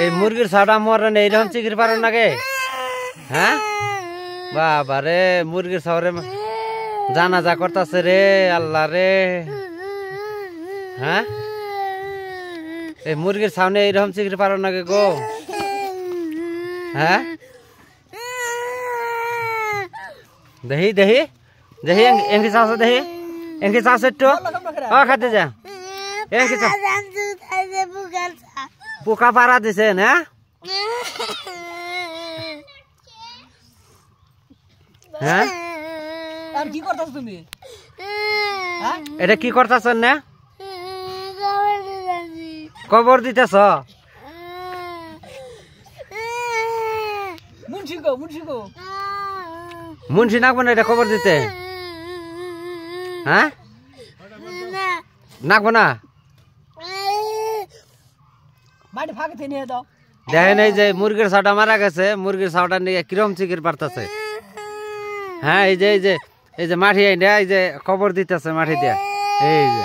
এই মুরগির ছাড়া মরে নেই এরকম চিকির পারেন নাকি? হ্যাঁ বাবা রে, মুরগির ছাড়ে জানাজা করতেছে রে আল্লাহ রে। হ্যাঁ এই মুরগির সামনে এইরকম চিকির পারেন নাকি গো? হ্যাঁ দেখি দেখি দেখি এমকি চাষ দেখি এমকি চাষ একটু খাতে যা পোকা পাড়া দিছে না? হ্যাঁ কি করতেছ তুমি? এটা কি করতেছ না? কবর দিতেছ? মুন্সি নাকবো না এটা কবর দিতে? হ্যাঁ নাকবো না? দেখেন এই যে মুরগির ছাওটা মারা গেছে, মুরগির ছাওটা নিয়ে কিরম চিকির পারতেছে। হ্যাঁ এই যে মাটি এই যে কবর দিতেছে মাটি দিয়ে এই যে